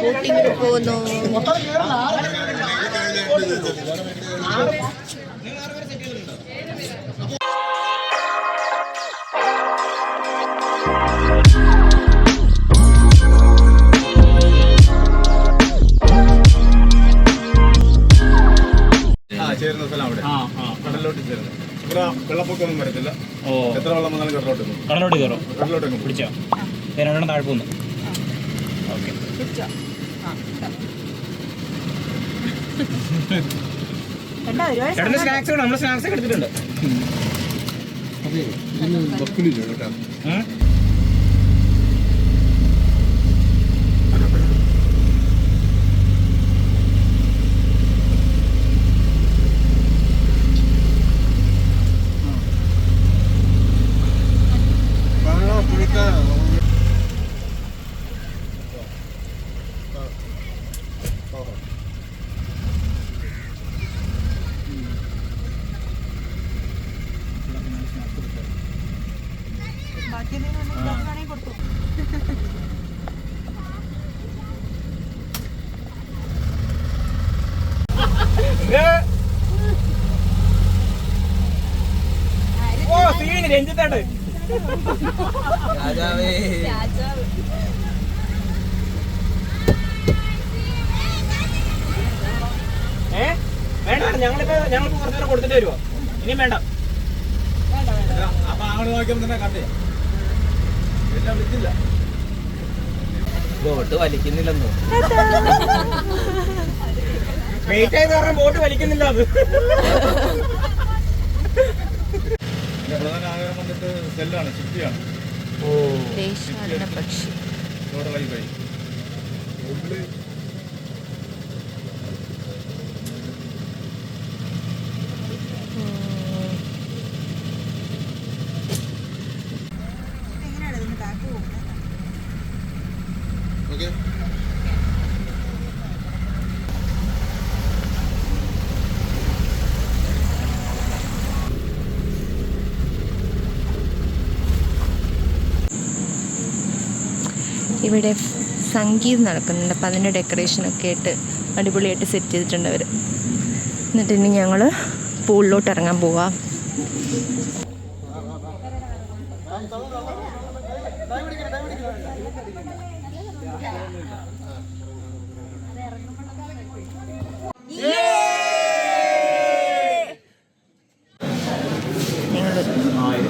ബോട്ടിങ്ങിന് പോകുന്നു. ചേരുന്ന സ്ഥലം അവിടെ കടലിലോട്ട് ചേരുന്നു. ഇവിടെ വെള്ളപ്പൊക്കമൊന്നും വരത്തില്ല. എത്ര വെള്ളം വന്നാലും കടലോട്ട് കയറും. കടലോട്ട് പിടിച്ചോ രണ്ടെണ്ണം താഴെ പോകുന്നു. ഓക്കെ സ്നാക്സ് ഉണ്ട്. നമ്മൾ സ്നാക്സ് ഒക്കെ എടുത്തിട്ടുണ്ട്. രഞ്ജിത്താണ്ട് രാജാവേ വേണ്ട. ഞങ്ങളിപ്പോ കുറച്ചു നേരം കൊടുത്തിട്ട് വരുവോ? ഇനിയും വേണ്ട. അപ്പൊ അങ്ങോട്ട് നോക്കിയപ്പോ തന്നെ കണ്ടേ എല്ലാം വിളിച്ചില്ല. ബോട്ട് വലിക്കുന്നില്ലെന്നോ? വെയിറ്റ് ആയത് കാരണം ബോട്ട് വലിക്കുന്നില്ല. അത് പ്രധാന ആഗ്രഹം വന്നിട്ട് സെല്ലാണ്, ചിപ്പിയാണ്. പക്ഷി ഇവിടെ സംഗീതം നടക്കുന്നുണ്ട്. അപ്പം അതിൻ്റെ ഡെക്കറേഷനൊക്കെ ആയിട്ട് അടിപൊളിയായിട്ട് സെറ്റ് ചെയ്തിട്ടുണ്ട് അവർ. എന്നിട്ട് ഇനി ഞങ്ങൾ പൂളിലോട്ട് ഇറങ്ങാൻ പോവാം. ഞങ്ങൾ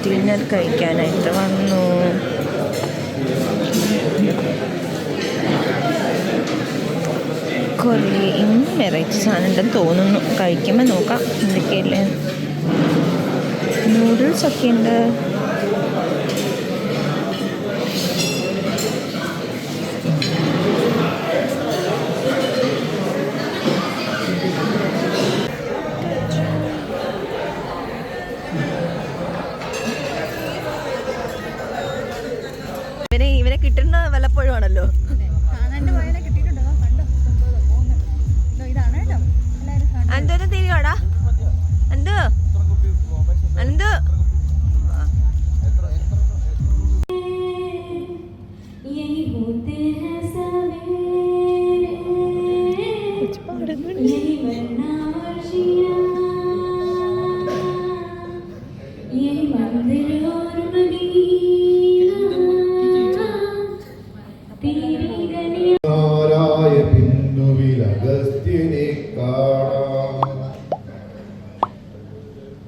ഡിന്നർ കഴിക്കാനായിട്ട് വന്നു. കുറേ വെറൈറ്റി സാധനം ഉണ്ടെന്ന് തോന്നുന്നു. കഴിക്കുമ്പോൾ നോക്കാം എന്തൊക്കെയല്ലേ. നൂഡിൽസ് ഒക്കെ ഉണ്ട്. ഇവരെ കിട്ടുന്ന വല്ലപ്പോഴും ആണല്ലോ. അനന്തോരം തിരിയോടാ അനന്ത് അനന്ത്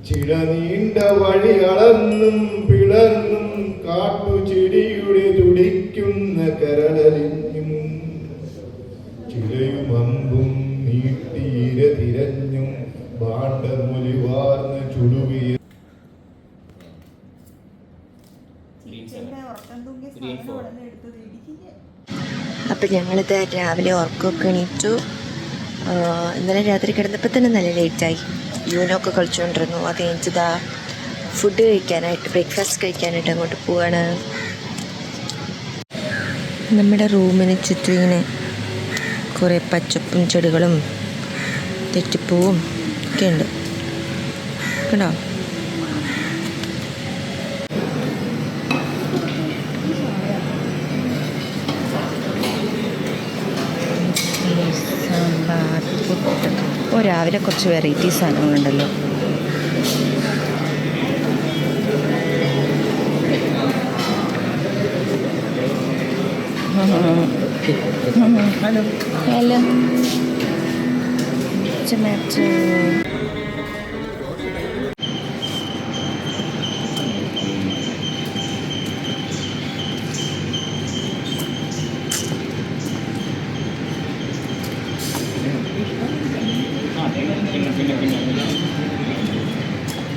ചിടനീണ്ട വഴി അളന്നും പിളർന്നും കാട്ടുചെടിയുടെ തുടിക്കുന്ന കരളലിഞ്ഞും ചിലയും അമ്പും നീട്ടീര തിരഞ്ഞും ഭാണ്ഡമൊലിവാർന്ന് ചുടുവിയ. അപ്പം ഞങ്ങളിത് രാവിലെ ഉറക്കമൊക്കെ എണീറ്റു. ഇന്നലെ രാത്രി കിടന്നപ്പോൾ തന്നെ നല്ല ലേറ്റായി. യൂനൊക്കെ കളിച്ചുകൊണ്ടിരുന്നു. അത് കഴിഞ്ഞിതാ ഫുഡ് കഴിക്കാനായിട്ട്, ബ്രേക്ക്ഫാസ്റ്റ് കഴിക്കാനായിട്ട് അങ്ങോട്ട് പോവാണ്. നമ്മുടെ റൂമിന് ചുറ്റും ഇങ്ങനെ കുറേ പച്ചപ്പും ചെടികളും തെറ്റിപ്പൂവും ഒക്കെ ഉണ്ട് കേട്ടോ. ഓ രാവിലെ കുറച്ച് വെറൈറ്റി സാധനങ്ങളുണ്ടല്ലോ. Hello tomato.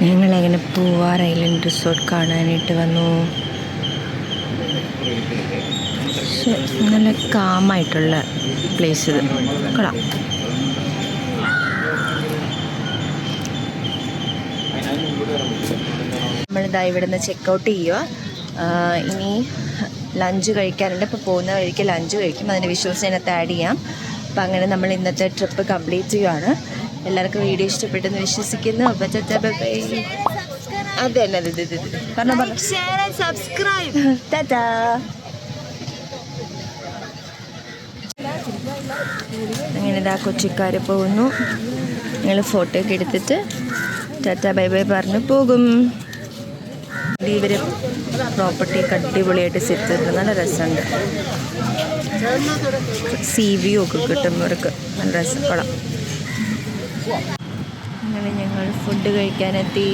ഞങ്ങളങ്ങനെ പൂവാർ ഐലൻഡ് റിസോർട്ട് കാണാനായിട്ട് വന്നു. നല്ല കാമായിട്ടുള്ള പ്ലേസ് ഇത് കൊള്ളാം. നമ്മളിതാ ഇവിടെ നിന്ന് ചെക്കൗട്ട് ചെയ്യുക. ഇനി ലഞ്ച് കഴിക്കാനുണ്ട്. ഇപ്പോൾ പോകുന്ന വഴിക്ക് ലഞ്ച് കഴിക്കും. അതിൻ്റെ വിഷ്വൽസ് അതിനകത്ത് ആഡ് ചെയ്യാം. അപ്പം അങ്ങനെ നമ്മൾ ഇന്നത്തെ ട്രിപ്പ് കംപ്ലീറ്റ് ചെയ്യുകയാണ്. എല്ലാവർക്കും വീഡിയോ ഇഷ്ടപ്പെട്ടെന്ന് വിശ്വസിക്കുന്നു. അപ്പം അതെ പറഞ്ഞോ സബ്സ്ക്രൈബ്. ടാറ്റാ. അങ്ങനെ ഇതാ കൊച്ചിക്കാർ പോകുന്നു. ഞങ്ങൾ ഫോട്ടോ ഒക്കെ എടുത്തിട്ട് ടാറ്റ ബൈ ബൈ പറഞ്ഞ് പോകും. ഇവർ പ്രോപ്പർട്ടിയൊക്കെ അടിപൊളിയായിട്ട് സെറ്റ് ചെയ്തിട്ട് നല്ല രസമുണ്ട്. സീ വ്യൂ ഒക്കെ കിട്ടും ഇവർക്ക്. നല്ല രസം കൊള്ളാം. അങ്ങനെ ഞങ്ങൾ ഫുഡ് കഴിക്കാനെത്തി.